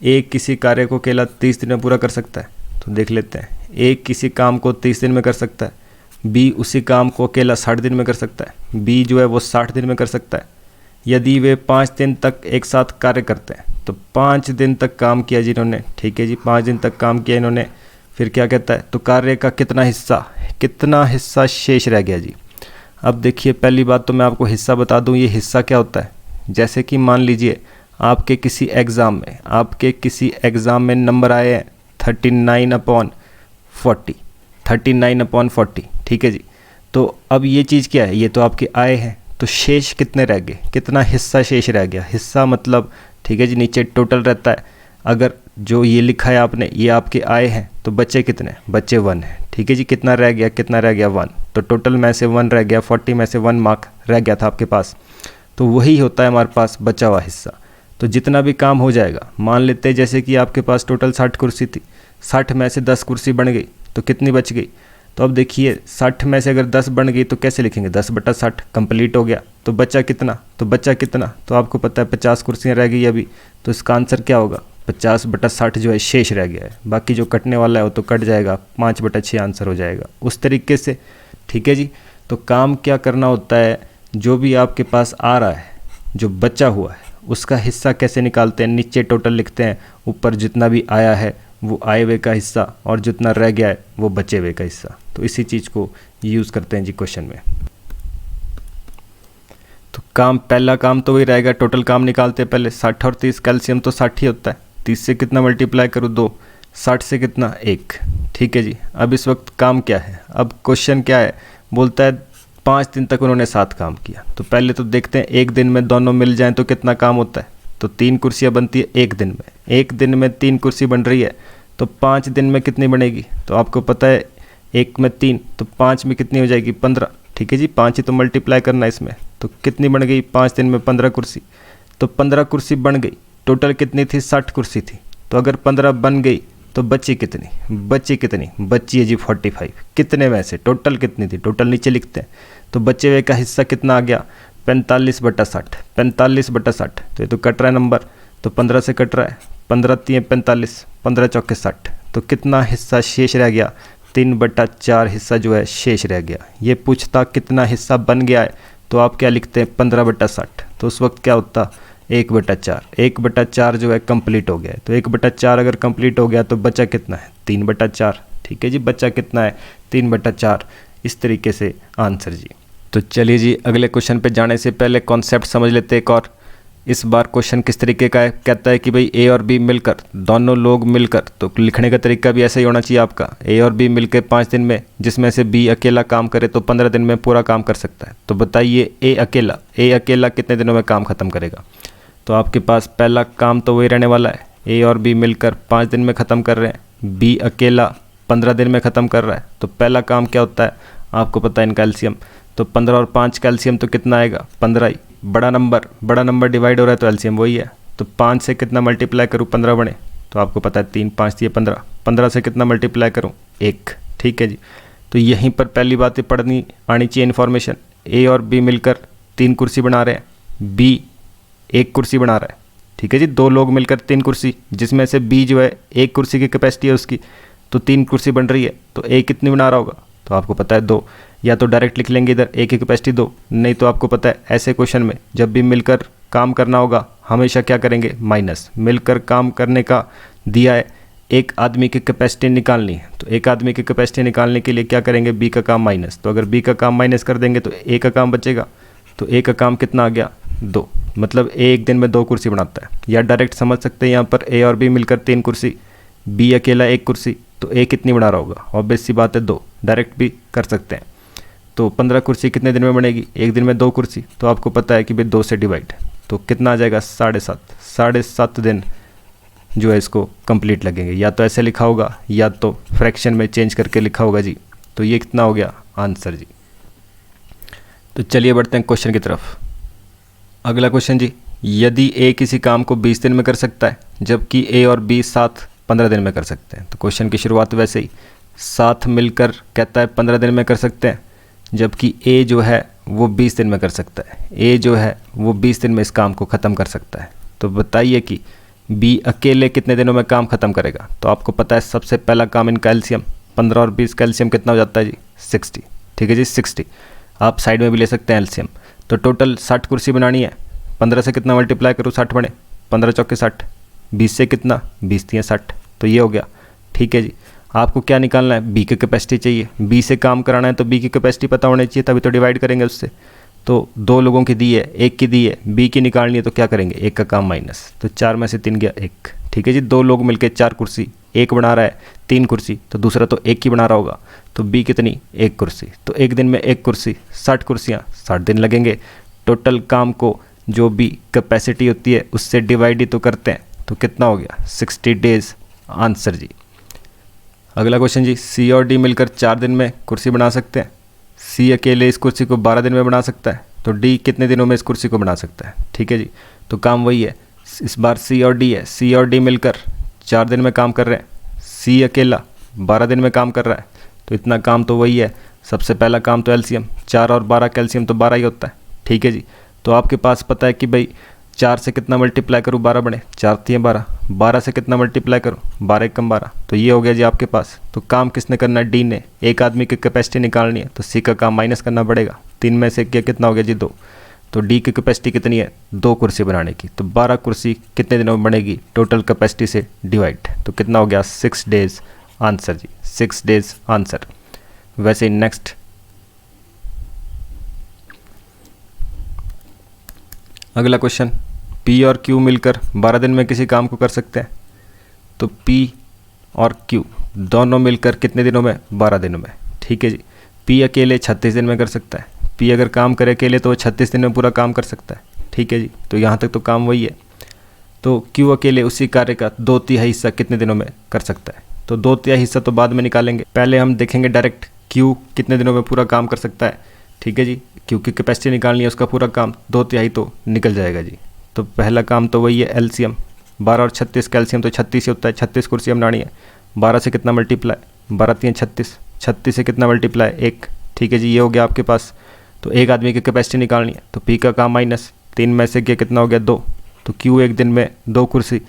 एक किसी कार्य को अकेला 30 दिन में पूरा कर सकता है। तो देख लेते हैं, एक किसी काम को 30 दिन में कर सकता है, बी उसी काम को अकेला 60 दिन में कर सकता है। बी जो है वो 60 दिन में कर सकता है यदि वे 5 दिन तक एक साथ कार्य करते हैं। तो 5 दिन तक काम किया जी इन्होंने, ठीक है जी, 5 दिन तक काम किया इन्होंने। फिर क्या कहता है, तो कार्य का कितना हिस्सा शेष रह गया जी। अब देखिए पहली बात तो मैं आपको हिस्सा बता दूं, ये हिस्सा क्या होता है। जैसे कि मान लीजिए आपके किसी एग्ज़ाम में नंबर आए हैं 39/40, 39/40, ठीक है जी। तो अब ये चीज़ क्या है, ये तो आपके आए हैं, तो शेष कितने रह गए, कितना हिस्सा शेष रह गया। हिस्सा मतलब, ठीक है जी, नीचे टोटल रहता है। अगर जो ये लिखा है आपने ये आपके आए हैं तो बच्चे कितने, बच्चे 1 है, ठीक है जी। कितना रह गया 1। तो टोटल में से 1 रह गया, 40 में से 1 मार्क रह गया था आपके पास। तो वही होता है हमारे पास बचा हुआ हिस्सा। तो जितना भी काम हो जाएगा, मान लेते हैं जैसे कि आपके पास टोटल 60 कुर्सी थी, 60 में से 10 कुर्सी बन गई तो कितनी बच गई। तो अब देखिए 60 में से अगर 10 बन गई तो कैसे लिखेंगे, 10/60 कंप्लीट हो गया। तो बचा कितना, तो आपको पता है 50 कुर्सियाँ रह गई अभी। तो इसका आंसर क्या होगा, 50/60 जो है शेष रह गया है। बाकी जो कटने वाला है वो तो कट जाएगा, 5/6 आंसर हो जाएगा उस तरीके से, ठीक है जी। तो काम क्या करना होता है, जो भी आपके पास आ रहा है, जो बचा हुआ है उसका हिस्सा कैसे निकालते हैं, नीचे टोटल लिखते हैं, ऊपर जितना भी आया है वो आए हुए का हिस्सा और जितना रह गया है वो बचे हुए का हिस्सा। तो इसी चीज़ को यूज़ करते हैं जी क्वेश्चन में। तो काम, पहला काम तो वही रहेगा, टोटल काम निकालते हैं पहले। 60 और 30 कैल्शियम तो 60 ही होता है। 30 से कितना मल्टीप्लाई करूँ 2, 60 से कितना 1, ठीक है जी। अब इस वक्त काम क्या है, अब क्वेश्चन क्या है, बोलता है 5 दिन तक उन्होंने साथ काम किया। तो पहले तो देखते हैं एक दिन में दोनों मिल जाएं तो कितना काम होता है। तो 3 कुर्सियाँ बनती है एक दिन में, एक दिन में 3 कुर्सी बन रही है। तो 5 दिन में कितनी बनेगी, तो आपको पता है 1 में 3, तो 5 में कितनी हो जाएगी 15, ठीक है जी। 5 ही तो मल्टीप्लाई करना है इसमें। तो कितनी बन गई 5 दिन में 15 कुर्सी। तो 15 कुर्सी बन गई, टोटल कितनी थी 60 कुर्सी थी। तो अगर 15 बन गई तो बची कितनी, बची है जी 45। कितने में से, टोटल कितनी थी, टोटल नीचे लिखते हैं। तो बचे हुए का हिस्सा कितना आ गया 45/60, 45/60। तो ये तो कट रहा है नंबर। तो 15 से कट रहा है, 15 3 45, 15 चौके 60, तो कितना हिस्सा शेष रह गया? 3/4 हिस्सा जो है शेष रह गया। ये पूछता कितना हिस्सा बन गया है, तो आप क्या लिखते हैं? 15/60, तो उस वक्त क्या होता? 1/4। 1/4 जो है कंप्लीट हो गया है, तो 1/4 अगर कंप्लीट हो गया तो बचा कितना है? 3/4। ठीक है जी, बचा कितना है? 3/4। इस तरीके से आंसर जी। तो चलिए जी, अगले क्वेश्चन पे जाने से पहले कॉन्सेप्ट समझ लेते हैं एक और। इस बार क्वेश्चन किस तरीके का है? कहता है कि भाई ए और बी मिलकर, दोनों लोग मिलकर, तो लिखने का तरीका भी ऐसा ही होना चाहिए आपका। ए और बी मिलकर 5 दिन में, जिसमें से बी अकेला काम करे तो 15 दिन में पूरा काम कर सकता है। तो बताइए ए अकेला कितने दिनों में काम खत्म करेगा? तो आपके पास पहला काम तो वही रहने वाला है, ए और बी मिलकर 5 दिन में ख़त्म कर रहे हैं, बी अकेला 15 दिन में ख़त्म कर रहा है। तो पहला काम क्या होता है? आपको पता है इनका एलसीएम, तो 15 और 5 का एलसीएम तो कितना आएगा? 15 ही। बड़ा नंबर डिवाइड हो रहा है तो एलसीएम वही है। तो 5 से कितना मल्टीप्लाई करूँ 15 बने? तो आपको पता है 3 5 दिए 15, 15 से कितना मल्टीप्लाई करूँ? 1। ठीक है जी। तो यहीं पर पहली बात पढ़नी आनी चाहिए इन्फॉर्मेशन। ए और बी मिलकर 3 कुर्सी बना रहे हैं, बी 1 कुर्सी बना रहा है। ठीक है जी, 2 लोग मिलकर 3 कुर्सी, जिसमें से बी जो है 1 कुर्सी की कैपेसिटी है उसकी, तो 3 कुर्सी बन रही है। तो ए कितनी बना रहा होगा? तो आपको पता है 2। या तो डायरेक्ट लिख लेंगे इधर ए की कैपेसिटी 2, नहीं तो आपको पता है ऐसे क्वेश्चन में जब भी मिलकर काम करना होगा हमेशा क्या करेंगे? माइनस। मिलकर काम करने का दिया है, एक आदमी की कैपेसिटी निकालनी है, तो एक आदमी की कैपेसिटी निकालने के लिए क्या करेंगे? बी का काम माइनस। तो अगर बी का काम माइनस कर देंगे तो ए का काम बचेगा। तो ए का काम कितना आ गया? 2। मतलब ए एक दिन में 2 कुर्सी बनाता है। या डायरेक्ट समझ सकते हैं यहाँ पर ए और बी मिलकर 3 कुर्सी, बी अकेला 1 कुर्सी, तो ए कितनी बना रहा होगा? ऑब्वियस सी बात है 2। डायरेक्ट भी कर सकते हैं। तो 15 कुर्सी कितने दिन में बनेगी? एक दिन में 2 कुर्सी। तो आपको पता है कि भाई 2 से डिवाइड, तो कितना आ जाएगा? 7.5 दिन जो है इसको कंप्लीट लगेंगे। या तो ऐसे लिखा होगा या तो फ्रैक्शन में चेंज करके लिखा होगा जी। तो ये कितना हो गया? आंसर जी। तो चलिए बढ़ते हैं क्वेश्चन की तरफ। अगला क्वेश्चन जी, यदि ए किसी काम को 20 दिन में कर सकता है, जबकि ए और बी साथ 15 दिन में कर सकते हैं। तो क्वेश्चन की शुरुआत वैसे ही, साथ मिलकर कहता है 15 दिन में कर सकते हैं, जबकि ए जो है वो 20 दिन में कर सकता है। ए जो है वो 20 दिन में इस काम को ख़त्म कर सकता है। तो बताइए कि बी अकेले कितने दिनों में काम ख़त्म करेगा? तो आपको पता है सबसे पहला काम इनका एलसीएम, 15 और 20 का एलसीएम कितना हो जाता है जी? 60। ठीक है जी, 60। आप साइड में भी ले सकते हैं एलसीएम। तो टोटल 60 कुर्सी बनानी है, 15 से कितना मल्टीप्लाई करूँ? 60 बने, 15 चौके 60, 20 से कितना? 20 3 60, तो ये हो गया। ठीक है जी, आपको क्या निकालना है? बी की कैपेसिटी चाहिए। बी से काम कराना है तो बी की कैपेसिटी पता होनी चाहिए, तभी तो डिवाइड करेंगे उससे। तो 2 लोगों की दी है, 1 की दी है, बी की निकालनी है तो क्या करेंगे? 1 का काम माइनस, तो 4 में से 3 गया 1। ठीक है जी, 2 लोग मिलकर 4 कुर्सी, एक बना रहा है 3 कुर्सी, तो दूसरा तो 1 की बना रहा होगा। तो बी कितनी? 1 कुर्सी। तो एक दिन में 1 कुर्सी, 60 कुर्सियाँ, 60 दिन लगेंगे। टोटल काम को जो भी कैपेसिटी होती है उससे डिवाइड ही तो करते हैं, तो कितना हो गया? 60 डेज। आंसर जी। अगला क्वेश्चन जी, सी और डी मिलकर 4 दिन में कुर्सी बना सकते हैं। सी अकेले इस कुर्सी को 12 दिन में बना सकता है, तो डी कितने दिनों में इस कुर्सी को बना सकता है? ठीक है जी, तो काम वही है। इस बार सी और डी है, सी और डी मिलकर 4 दिन में काम कर रहे हैं, सी अकेला 12 दिन में काम कर रहा है, तो इतना काम तो वही है। सबसे पहला काम तो एलसीएम, 4 और 12 का एलसीएम तो 12 ही होता है। ठीक है जी, तो आपके पास पता है कि भाई 4 से कितना मल्टीप्लाई करूँ? 12 बने, 4 3 12, 12 से कितना मल्टीप्लाई करूँ? 12 कम 12, तो ये हो गया जी आपके पास। तो काम किसने करना है? डी ने। एक आदमी की कैपेसिटी निकालनी है तो सी का काम माइनस करना पड़ेगा। 3 में से कितना हो गया जी? 2। तो डी की कैपेसिटी कितनी है? 2 कुर्सी बनाने की, तो 12 कुर्सी कितने दिनों में बनेगी? टोटल कैपेसिटी से डिवाइड, तो कितना हो गया? 6 डेज। आंसर जी, 6 डेज आंसर। वैसे ही नेक्स्ट अगला क्वेश्चन, पी और क्यू मिलकर 12 दिन में किसी काम को कर सकते हैं। तो पी और क्यू दोनों मिलकर कितने दिनों में? 12 दिनों में। ठीक है जी, पी अकेले 36 दिन में कर सकता है। पी अगर काम करे अकेले तो वो 36 दिन में पूरा काम कर सकता है। ठीक है जी, तो यहाँ तक तो काम वही है। तो क्यू अकेले उसी कार्य का 2/3 हिस्सा कितने दिनों में कर सकता है? तो 2/3 हिस्सा तो बाद में निकालेंगे, पहले हम देखेंगे डायरेक्ट क्यू कितने दिनों में पूरा काम कर सकता है। ठीक है जी, क्यू की कैपेसिटी निकालनी है, उसका पूरा काम 2/3 तो निकल जाएगा जी। तो पहला काम तो वही है एलसीएम, 12 और 36 का एलसीएम तो 36 ही होता है। 36 कुर्सी हम बनानी है, 12 से कितना मल्टीप्लाई? 12 3 36, 36 से कितना मल्टीप्लाई? 1। ठीक है जी, ये हो गया आपके पास। तो एक आदमी की कैपेसिटी निकालनी है तो पी का काम माइनस, 3 में से कितना हो गया? 2, तो क्यों एक दिन में 2 कुर्सी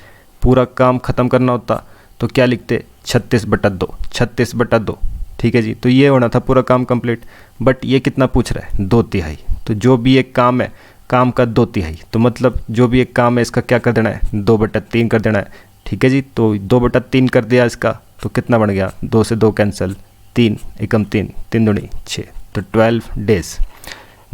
पूरा काम ख़त्म करना होता तो क्या लिखते 36/2, 36/2। ठीक है जी, तो ये होना था पूरा काम कंप्लीट। बट ये कितना पूछ रहा है 2/3। तो जो भी एक काम है काम का 2/3, तो मतलब जो भी एक काम है इसका क्या कर देना है 2/3 कर देना है। ठीक है जी, तो 2/3 कर दिया इसका, तो कितना बन गया 2 से 2 कैंसिल, 3 एकम 3, 3 दूनी 6, तो 12 डेज।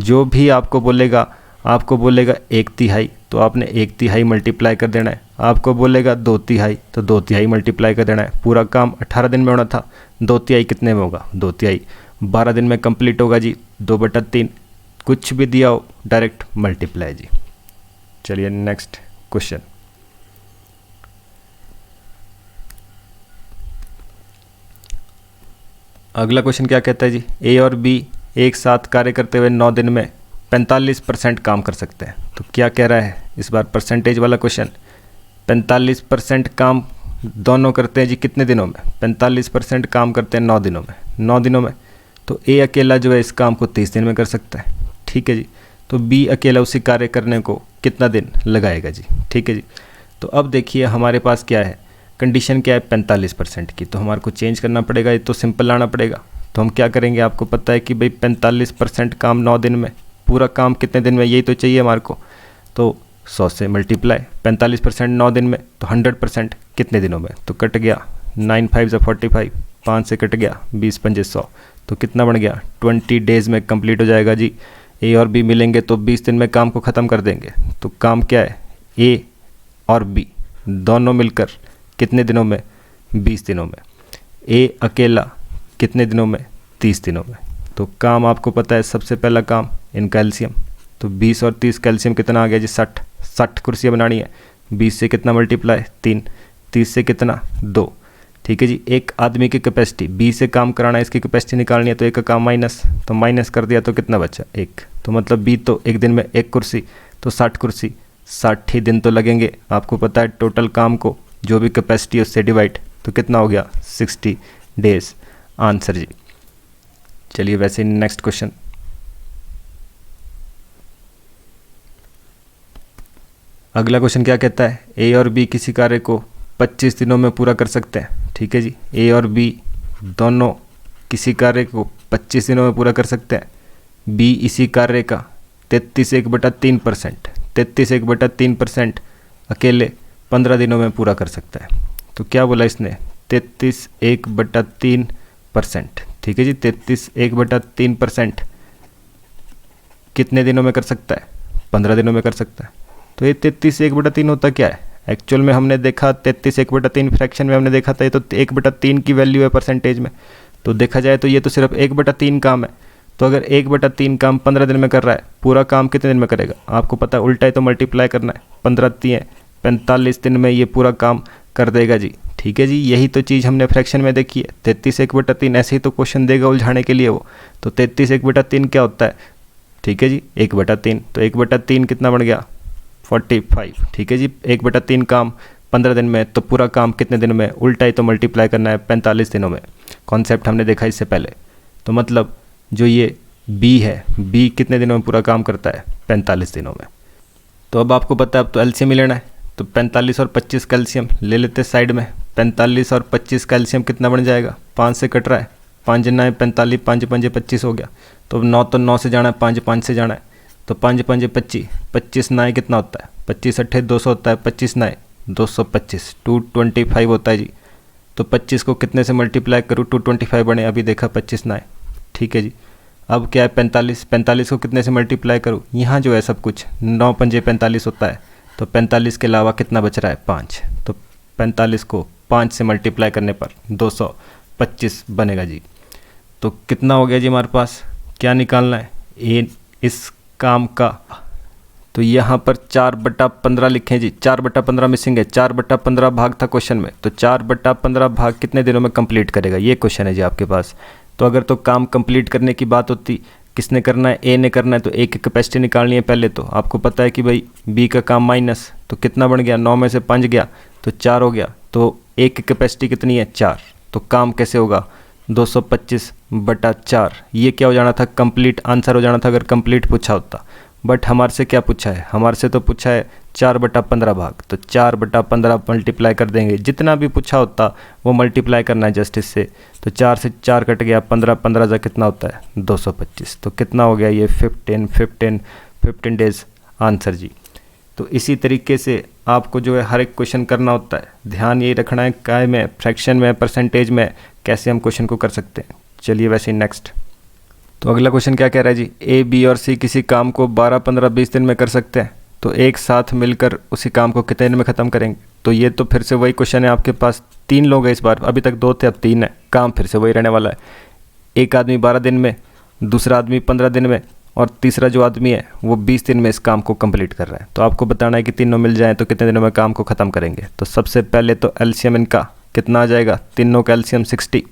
जो भी आपको बोलेगा 1/3, तो आपने 1/3 मल्टीप्लाई कर देना है। आपको बोलेगा 2/3, तो 2/3 मल्टीप्लाई कर देना है। पूरा काम 18 दिन में होना था, 2/3 कितने में होगा 2/3 12 दिन में कंप्लीट होगा जी। 2/3 कुछ भी दिया हो डायरेक्ट मल्टीप्लाई जी। चलिए नेक्स्ट क्वेश्चन। अगला क्वेश्चन क्या कहता है जी, ए और बी एक साथ कार्य करते हुए 9 दिन में 45% काम कर सकते हैं। तो क्या कह रहा है इस बार परसेंटेज वाला क्वेश्चन। 45% काम दोनों करते हैं जी कितने दिनों में, 45% काम करते हैं 9 दिनों में। 9 दिनों में तो ए अकेला जो है इस काम को 30 दिन में कर सकता है। ठीक है जी, तो बी अकेला उसी कार्य करने को कितना दिन लगाएगा जी। ठीक है जी, तो अब देखिए हमारे पास क्या है, कंडीशन क्या है 45% की, तो हमारे को चेंज करना पड़ेगा, ये तो सिंपल लाना पड़ेगा। तो हम क्या करेंगे, आपको पता है कि भाई 45% काम 9 दिन में, पूरा काम कितने दिन में, यही तो चाहिए हमारे को। तो 100 से मल्टीप्लाई, 45% 9 दिन में, तो 100% कितने दिनों में, तो कट गया 9 5 से 45, 5 से कट गया 20 5 100, तो कितना बन गया 20 डेज़ में कंप्लीट हो जाएगा जी। ए और बी मिलेंगे तो 20 दिन में काम को ख़त्म कर देंगे। तो काम क्या है, ए और बी दोनों मिलकर कितने दिनों में 20 दिनों में, ए अकेला कितने दिनों में 30 दिनों में। तो काम आपको पता है सबसे पहला काम इनका एलसीएम, तो 20 और 30 का एलसीएम कितना आ गया जी 60, 60 कुर्सियाँ बनानी है। 20 से कितना मल्टीप्लाई 3, 30 से कितना 2। ठीक है जी, एक आदमी की कैपेसिटी 20 से काम कराना है, इसकी कैपेसिटी निकालनी है, तो एक का काम माइनस, तो माइनस कर दिया तो कितना बचा 1, तो मतलब बी तो एक दिन में 1 कुर्सी, तो 60 कुर्सी 60 ही दिन तो लगेंगे। आपको पता है टोटल काम को जो भी कैपेसिटी उससे डिवाइड, तो कितना हो गया 60 डेज आंसर जी। चलिए वैसे नेक्स्ट क्वेश्चन। अगला क्वेश्चन क्या कहता है, ए और बी किसी कार्य को 25 दिनों में पूरा कर सकते हैं। ठीक है जी, ए और बी दोनों किसी कार्य को 25 दिनों में पूरा कर सकते हैं। बी इसी कार्य का 33/3%, 33/3% अकेले 15 दिनों में पूरा कर सकता है। तो क्या बोला इसने 33/3%। ठीक है जी, 33/3% कितने दिनों में कर सकता है, 15 दिनों में कर सकता है। तो ये 33/3 होता क्या है, एक्चुअल में हमने देखा 33/3 फ्रैक्शन में हमने देखा था, ये तो 1/3 की वैल्यू है परसेंटेज में। तो देखा जाए तो ये तो सिर्फ 1/3 काम है। तो अगर 1/3 काम 15 दिन में कर रहा है, पूरा काम कितने दिन में करेगा, आपको पता है उल्टा ही तो मल्टीप्लाई करना है, 15 3 45 दिन में ये पूरा काम कर देगा जी। ठीक है जी, यही तो चीज़ हमने फ्रैक्शन में देखी है। 33/3 ऐसे ही तो क्वेश्चन देगा उलझाने के लिए वो। तो 33/3 क्या होता है, ठीक है जी 1/3, तो 1/3 कितना बन गया 45। ठीक है जी, 1/3 काम 15 दिन में, तो पूरा काम कितने दिनों में, उल्टा ही तो मल्टीप्लाई करना है 45 दिनों में। कॉन्सेप्ट हमने देखा इससे पहले। तो मतलब जो ये बी है, बी कितने दिनों में पूरा काम करता है 45 दिनों में। तो अब आपको पता है अब तो एलसीएम ही लेना है, तो 45 और 25 का एलसीएम ले लेते साइड में। 45 और 25 का एलसीएम कितना बन जाएगा, 5 से कट रहा है, 5 9 45, 5 5 25 हो गया। तो 9 तो 9 से जाना है, 5 5 से जाना है, तो 5 5 25, 25 9 कितना होता है, 25 8 200 होता है, 25 9 225, 225 होता है जी। तो 25 को कितने से मल्टीप्लाई करूँ 225 बने, अभी देखा 25 9। ठीक है जी, अब क्या है 45, 45 को कितने से मल्टीप्लाई करूँ, यहाँ जो है सब कुछ 9 5 45 होता है, तो 45 के अलावा कितना बच रहा है 5, तो 45 को 5 से मल्टीप्लाई करने पर 225 बनेगा जी। तो कितना हो गया जी हमारे पास, क्या निकालना है ये इस काम का, तो यहाँ पर 4/15 लिखें जी, 4/15 मिसिंग है, 4/15 भाग था क्वेश्चन में, तो 4/15 भाग कितने दिनों में कंप्लीट करेगा, ये क्वेश्चन है जी आपके पास। तो अगर तो काम कंप्लीट करने की बात होती, किसने करना है, ए ने करना है, तो ए की कैपेसिटी निकालनी है पहले। तो आपको पता है कि भाई बी का काम माइनस, तो कितना बन गया 9 में से 5 गया तो 4 हो गया, तो ए की कैपेसिटी कितनी है 4, तो काम कैसे होगा 225/4। ये क्या हो जाना था, कंप्लीट आंसर हो जाना था अगर कंप्लीट पूछा होता। बट हमारे से क्या पूछा है, हमारे से तो पूछा है 4/15 भाग, तो 4/15 मल्टीप्लाई कर देंगे, जितना भी पूछा होता वो मल्टीप्लाई करना है जस्ट इससे। तो 4 से 4 कट गया, 15 15 जा कितना होता है 225। तो कितना हो गया ये 15 डेज आंसर जी। तो इसी तरीके से आपको जो है हर एक क्वेश्चन करना होता है, ध्यान यही रखना है काय में, फ्रैक्शन में, परसेंटेज में, कैसे हम क्वेश्चन को कर सकते हैं। चलिए वैसे ही नेक्स्ट। तो अगला क्वेश्चन क्या कह रहा है जी, ए बी और सी किसी काम को 12 15 20 दिन में कर सकते हैं, तो एक साथ मिलकर उसी काम को कितने दिन में ख़त्म करेंगे। तो ये तो फिर से वही क्वेश्चन है, आपके पास 3 लोग हैं इस बार, अभी तक 2 थे अब 3 है, काम फिर से वही रहने वाला है। एक आदमी 12 दिन में, दूसरा आदमी 15 दिन में, और तीसरा जो आदमी है वो 20 दिन में इस काम को कंप्लीट कर रहा है। तो आपको बताना है कि तीनों मिल जाएँ तो कितने दिनों में काम को ख़त्म करेंगे। तो सबसे पहले तो एलसीएम इनका कितना आ जाएगा, तीनों का एलसीएम 60।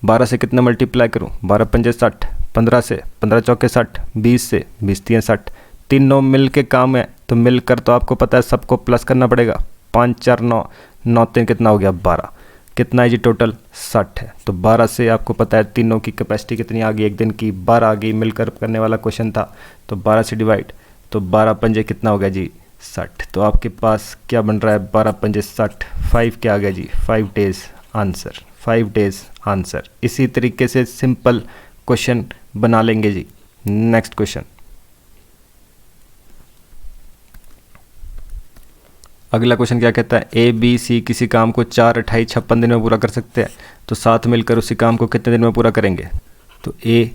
12 से कितना मल्टीप्लाई करूँ, 12 पंजे 60, 15 से 15 चौके 60, 20 से 20 तियां 60। तीनों मिल के काम है तो मिलकर तो आपको पता है सबको प्लस करना पड़ेगा, 5 4 9, 9 3 कितना हो गया 12, कितना है जी टोटल 60 है। तो 12 से आपको पता है तीनों की कैपेसिटी कितनी आ गई, एक दिन की 12 आ गई, मिलकर करने वाला क्वेश्चन था। तो 12 से डिवाइड, तो 12 पंजे कितना हो गया जी 60। तो आपके पास क्या बन रहा है 12 पंजे 60, 5 क्या आ गया ji 5 days answer, 5 days answer. इसी तरीके से सिंपल क्वेश्चन बना लेंगे जी। Next question. अगला क्वेश्चन क्या कहता है, ए बी सी किसी काम को 4 28 56 दिन में पूरा कर सकते हैं, तो साथ मिलकर उसी काम को कितने दिन में पूरा करेंगे। तो ए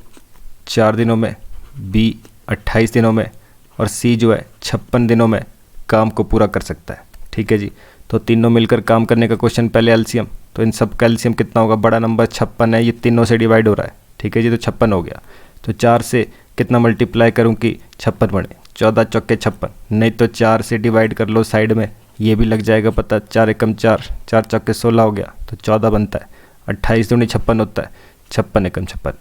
4 दिनों में, बी 28 दिनों में, और सी जो है 56 दिनों में काम को पूरा कर सकता है। ठीक है जी। तो तीनों मिलकर काम करने का क्वेश्चन, पहले एलसीएम, तो इन सब का एलसीएम कितना होगा, बड़ा नंबर 56 है, ये तीनों से डिवाइड हो रहा है। ठीक है जी। तो 56 हो गया। तो 4 से कितना मल्टीप्लाई करूँ कि 56 बने, 14 चौके 56, नहीं तो 4 से डिवाइड कर लो साइड में, ये भी लग जाएगा पता, 4 एकम 4, 4 चौके 16 हो गया, तो 14 बनता है। 28 दूनी 56 होता है, 56 एकम 56,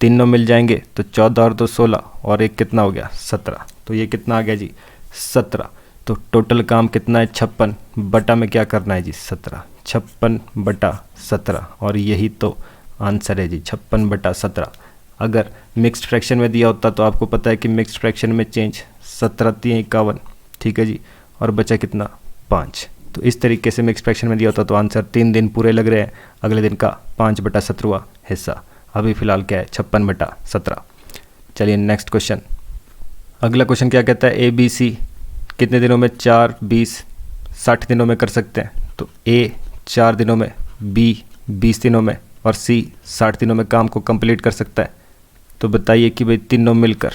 तीनों मिल जाएंगे तो 14 और 2 16, और एक कितना हो गया 17। तो ये कितना आ गया जी 17। तो टोटल काम कितना है 56 बटा में क्या करना है जी 17, 56 बटा 17, और यही तो आंसर है जी 56 बटा 17। अगर मिक्स्ड फ्रैक्शन में दिया होता तो आपको पता है कि मिक्स्ड फ्रैक्शन में चेंज 17 3 51, ठीक है जी, और बचा कितना 5। तो इस तरीके से मिक्स्ड फ्रैक्शन में दिया होता तो आंसर 3 दिन पूरे लग रहे हैं, अगले दिन का 5 बटा 17वां हिस्सा। अभी फ़िलहाल क्या है 56 बटा 17। चलिए नेक्स्ट क्वेश्चन। अगला क्वेश्चन क्या कहता है, ए बी सी कितने दिनों में 4 20 60 दिनों में कर सकते हैं। तो ए 4 दिनों में, बी 20 दिनों में, और सी 60 दिनों में काम को कंप्लीट कर सकता है। तो बताइए कि भाई तीनों मिलकर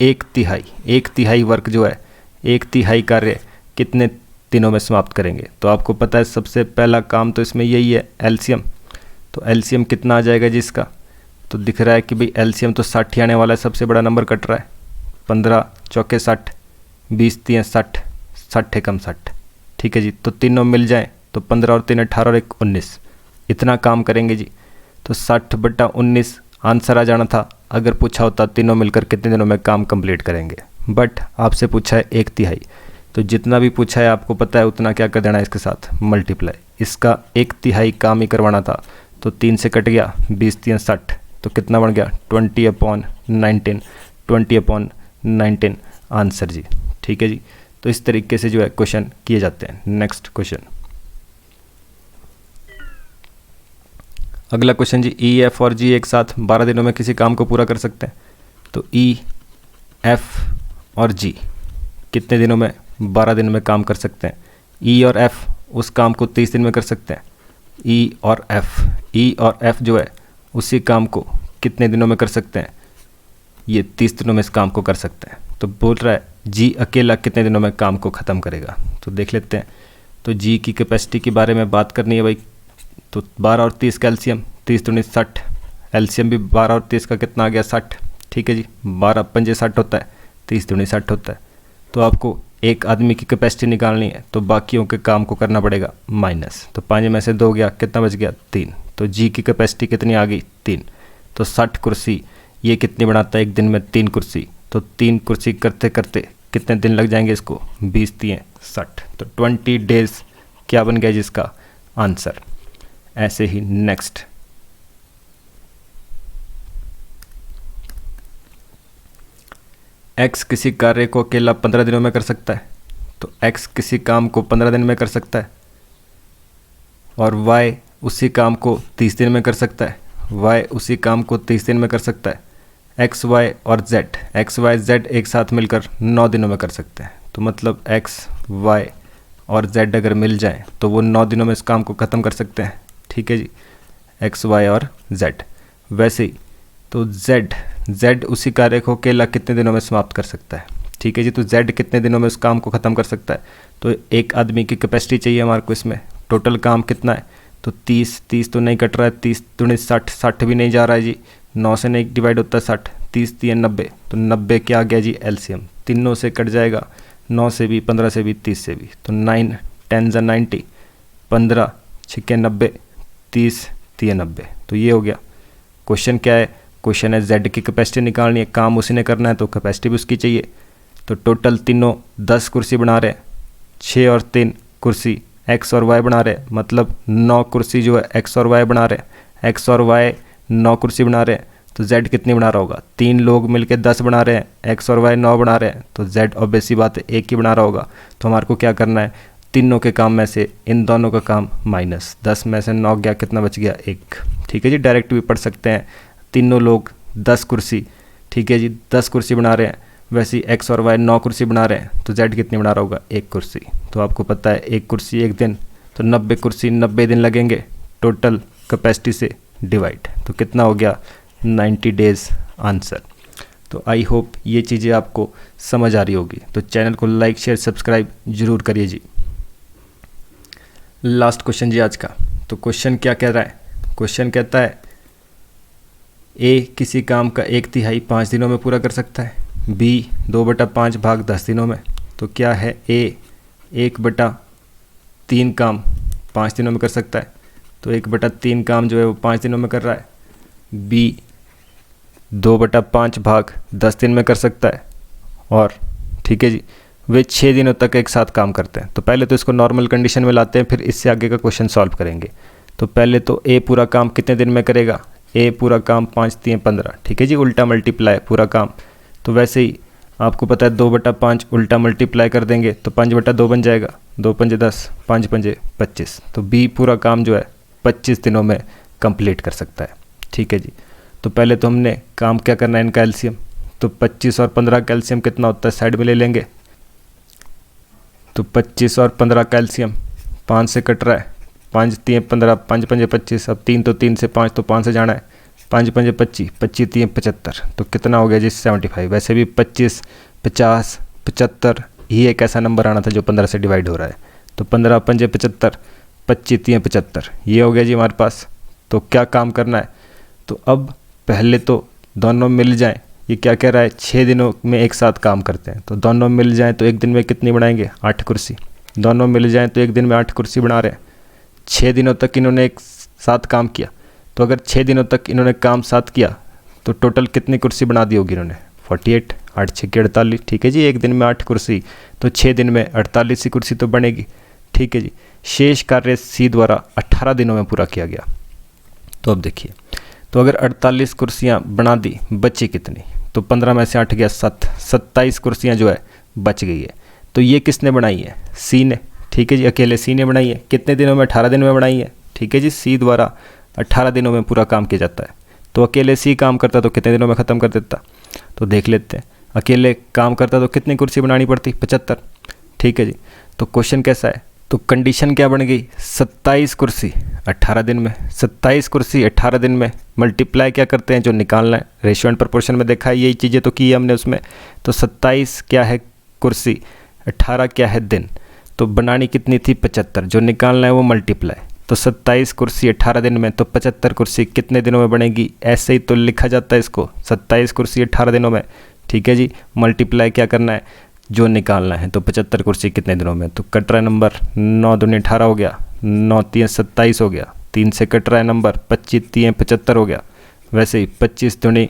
एक तिहाई वर्क जो है, एक तिहाई कार्य कितने दिनों में समाप्त करेंगे। तो आपको पता है सबसे पहला काम तो इसमें यही है एलसीएम। तो एलसीएम कितना आ जाएगा जिसका, तो दिख रहा है कि भाई एलसीएम तो 60 ही आने वाला है, सबसे बड़ा नंबर कट रहा है, 15 चौके 60, 20 3 60, 60 एकम 60। ठीक है जी। तो तीनों मिल जाएं तो 15 और 3 18 और 1 19, इतना काम करेंगे जी। तो 60 बटा 19 आंसर आ जाना था, अगर पूछा होता तीनों मिलकर कितने दिनों में काम कंप्लीट करेंगे। बट आपसे पूछा है एक तिहाई, तो जितना भी पूछा है आपको पता है उतना क्या कर देना है इसके साथ मल्टीप्लाई। इसका एक तिहाई काम ही करवाना था, तो 3 से कट गया, 20 3 60, तो कितना बन गया 20/19, 20/19 आंसर जी। ठीक है जी। तो इस तरीके से जो है क्वेश्चन किए जाते हैं। Next question. अगला क्वेश्चन जी, ई एफ और जी एक साथ 12 दिनों में किसी काम को पूरा कर सकते हैं। तो ई एफ और जी कितने दिनों में 12 दिन में काम कर सकते हैं। ई और एफ उस काम को 30 दिन में कर सकते हैं। ई और एफ जो है उसी काम को कितने दिनों में कर सकते हैं, ये 30 दिनों में इस काम को कर सकते हैं। तो बोल रहा है जी अकेला कितने दिनों में काम को ख़त्म करेगा। तो देख लेते हैं। तो जी की कैपेसिटी के बारे में बात करनी है भाई। तो 12 और 30 का एलसीएम, 30 दूनी 60, एलसीएम भी 12 और 30 का कितना आ गया 60। ठीक है जी। 12 पंजे 60 होता है, 30 दूनी 60 होता है। तो आपको एक आदमी की कैपेसिटी निकालनी है, तो बाकियों के काम को करना पड़ेगा माइनस। तो 5 में से 2 गया, कितना बच गया 3। तो जी की कैपेसिटी कितनी आ गई 3। तो 60 कुर्सी ये कितनी बनाता है एक दिन में 3 कुर्सी। तो 3 कुर्सी करते करते कितने दिन लग जाएंगे इसको, 20 3 60। तो 20 डेज क्या बन गया जिसका आंसर। ऐसे ही नेक्स्ट। एक्स किसी कार्य को अकेला 15 दिनों में कर सकता है। तो x किसी काम को 15 दिन में कर सकता है और y उसी काम को 30 दिन में कर सकता है, y उसी काम को 30 दिन में कर सकता है, x y और z एक साथ मिलकर 9 दिनों में कर सकते हैं। तो मतलब x y और z अगर मिल जाएं तो वो 9 दिनों में इस काम को ख़त्म कर सकते हैं। ठीक है जी, x y और z। वैसे ही तो z उसी कार्य को अकेला कितने दिनों में समाप्त कर सकता है। ठीक है जी, तो z कितने दिनों में उस काम को ख़त्म कर सकता है। तो एक आदमी की कैपेसिटी चाहिए हमारे को, इसमें टोटल काम कितना है, तो 30 तो नहीं कट रहा है, 30 दूनी 60 भी नहीं जा रहा है जी, 9 से नहीं डिवाइड होता है 60, 30 3 90, तो 90 क्या आ गया जी एलसीएम, तीनों से कट जाएगा, 9 से भी, 15 से भी, 30 से भी, तो 9 10 90, 15 6 90, 30 3 90। तो ये हो गया। क्वेश्चन क्या है, क्वेश्चन है जेड की कैपेसिटी निकालनी है, काम उसी ने करना है तो कैपेसिटी भी उसकी चाहिए। तो टोटल तीनों 10 कुर्सी बना रहे हैं, 6 और 3 कुर्सी एक्स और वाई बना रहे हैं, मतलब 9 कुर्सी जो है एक्स और वाई बना रहे हैं, एक्स और वाई 9 कुर्सी बना रहे हैं। तो जेड कितनी बना रहा होगा, 3 लोग मिलकर 10 बना रहे हैं, एक्स और वाई 9 बना रहे हैं, तो जेड ऑब्वियस सी बात है एक ही बना रहा होगा। तो हमारे को क्या करना है, तीनों के काम में से इन दोनों का काम माइनस, 10 में से 9 गया, कितना बच गया 1। ठीक है जी, डायरेक्ट भी पढ़ सकते हैं, तीनों लोग 10 कुर्सी, ठीक है जी 10 कुर्सी बना रहे हैं, वैसे ही एक्स और वाई 9 कुर्सी बना रहे हैं, तो जेड कितनी बना रहा होगा 1 कुर्सी। तो आपको पता है 1 कुर्सी 1 दिन, तो 90 कुर्सी 90 दिन लगेंगे टोटल कैपेसिटी से डिवाइड, तो कितना हो गया 90 डेज आंसर। तो आई होप ये चीज़ें आपको समझ आ रही होगी। तो चैनल को लाइक शेयर सब्सक्राइब जरूर करिए जी। लास्ट क्वेश्चन जी आज का। तो क्वेश्चन क्या कह रहा है, क्वेश्चन कहता है ए किसी काम का 1/3 5 दिनों में पूरा कर सकता है, बी 2/5 भाग 10 दिनों में। तो क्या है, ए 1/3 काम 5 दिनों में कर सकता है, तो 1/3 काम जो है वो 5 दिनों में कर रहा है। बी 2/5 भाग 10 दिन में कर सकता है, और ठीक है जी वे 6 दिनों तक एक साथ काम करते हैं। तो पहले तो इसको नॉर्मल कंडीशन में लाते हैं, फिर इससे आगे का क्वेश्चन सॉल्व करेंगे। तो पहले तो ए पूरा काम कितने दिन में करेगा, ए पूरा काम 5 3 15, ठीक है जी, उल्टा मल्टीप्लाई पूरा काम। तो वैसे ही आपको पता है 2/5 उल्टा मल्टीप्लाई कर देंगे तो 5/2 बन जाएगा, 2 पंजे 10, 5 पंजे 25। तो बी पूरा काम जो है 25 दिनों में कंप्लीट कर सकता है। ठीक है जी, तो पहले तो हमने काम क्या करना है इनका एलसीएम, तो 25 और 15 का एलसीएम कितना होता है साइड में ले लेंगे। तो 25 और 15 का एलसीएम 5 से कट रहा है, 5 3 15, 5 पंजे 25, अब 3 तो 3 से 5 तो 5 से जाना है, 5 पंजे 25, 25 3 75, तो कितना हो गया जी 75। वैसे भी 25 50 75 ही एक ऐसा नंबर आना था जो 15 से डिवाइड हो रहा है। तो 15 पंजे 75, 25 3 75, ये हो गया जी हमारे पास। तो क्या काम करना है, तो अब पहले तो दोनों मिल जाएं, ये क्या कह रहा है 6 दिनों में एक साथ काम करते हैं, तो दोनों मिल जाएं तो एक दिन में कितनी बनाएंगे 8 कुर्सी, दोनों मिल जाएं तो एक दिन में 8 कुर्सी बना रहे हैं। 6 दिनों तक इन्होंने एक साथ काम किया, तो अगर 6 दिनों तक इन्होंने काम साथ किया तो टोटल कितनी कुर्सी बना दी होगी इन्होंने 48, 8 6 48, ठीक है जी, एक दिन में 8 कुर्सी, तो 6 दिन में 48 कुर्सी तो बनेगी। ठीक है जी, शेष कार्य सी द्वारा 18 दिनों में पूरा किया गया। तो अब देखिए, तो अगर 48 कुर्सियाँ बना दी, बची कितनी, तो 15 में से 8 गया 7, 27 कुर्सियाँ जो है बच गई है। तो ये किसने बनाई है, सी ने। ठीक है जी, अकेले सी ने बनाई है, कितने दिनों में 18 दिन में बनाई है। ठीक है जी, सी द्वारा 18 दिनों में पूरा काम किया जाता है। तो अकेले सी काम करता तो कितने दिनों में ख़त्म कर देता, तो देख लेते हैं। अकेले काम करता तो कितनी कुर्सी बनानी पड़ती 75। ठीक है जी, तो क्वेश्चन कैसा है, तो कंडीशन क्या बन गई 27 कुर्सी 18 दिन में, 27 कुर्सी 18 दिन में मल्टीप्लाई क्या करते हैं जो निकालना है, रेशियो एंड प्रोपोर्शन में देखा है, यही चीज़ें तो की है हमने उसमें। तो 27 क्या है कुर्सी, 18 क्या है दिन, तो बनानी कितनी थी 75, जो निकालना है वो मल्टीप्लाई। तो 27 कुर्सी 18 दिन में, तो 75 कुर्सी कितने दिनों में बनेगी, ऐसे ही तो लिखा जाता है इसको, 27 कुर्सी 18 दिनों में। ठीक है जी, मल्टीप्लाई क्या करना है जो निकालना है, तो 75 कुर्सी कितने दिनों में, तो कट रहा है नंबर 9 दूनी 18 हो गया, 9 3 27 हो गया, 3 से कट रहा है नंबर 25 3 75 हो गया। वैसे ही 25 दूनी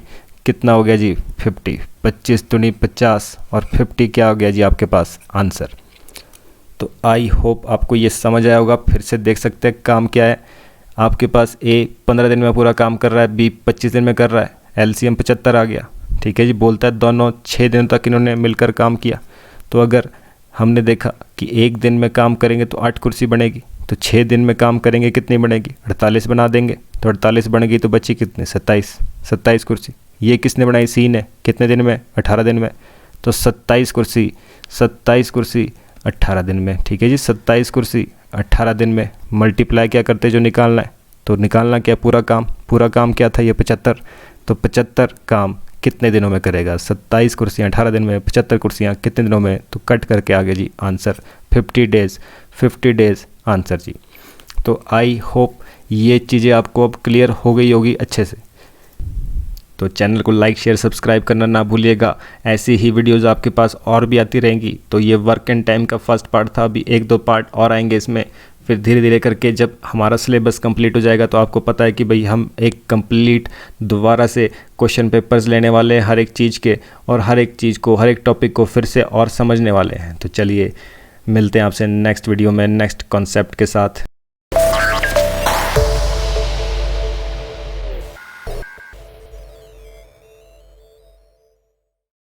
कितना हो गया जी 50, 25 दूनी 50 और 50 क्या हो गया जी आपके पास आंसर। तो आई होप आपको ये समझ आया होगा। फिर से देख सकते हैं काम क्या है आपके पास, ए 15 दिन में पूरा काम कर रहा है, बी 25 दिन में कर रहा है, एलसीएम 75 आ गया। ठीक है जी, बोलता है दोनों 6 दिनों तक इन्होंने मिलकर काम किया। तो अगर हमने देखा कि एक दिन में काम करेंगे तो 8 कुर्सी बनेगी, तो 6 दिन में काम करेंगे कितनी बनेगी, 48 बना देंगे। तो 48 बनेगी तो बची कितने, 27 कुर्सी। ये किसने बनाई, सी ने। कितने दिन में, 18 दिन में। तो 27 कुर्सी 18 दिन में। ठीक है जी, 27 कुर्सी 18 दिन में। मल्टीप्लाई क्या करते जो निकालना है, तो निकालना क्या, पूरा काम क्या था, ये 75। तो 75 काम कितने दिनों में करेगा, 27 कुर्सियाँ 18 दिन में, 75 कुर्सियाँ कितने दिनों में। तो कट करके आगे जी आंसर 50 डेज़ आंसर जी। तो आई होप ये चीज़ें आपको अब क्लियर हो गई होगी अच्छे से। तो चैनल को लाइक शेयर सब्सक्राइब करना ना भूलिएगा। ऐसी ही वीडियोज़ आपके पास और भी आती रहेंगी। तो ये वर्क एंड टाइम का फर्स्ट पार्ट था, अभी 1-2 पार्ट और आएंगे इसमें। फिर धीरे धीरे करके जब हमारा सिलेबस कंप्लीट हो जाएगा तो आपको पता है कि भाई हम एक कंप्लीट दोबारा से क्वेश्चन पेपर्स लेने वाले हैं हर एक चीज़ के, और हर एक चीज़ को, हर एक टॉपिक को फिर से और समझने वाले हैं। तो चलिए मिलते हैं आपसे नेक्स्ट वीडियो में नेक्स्ट कॉन्सेप्ट के साथ।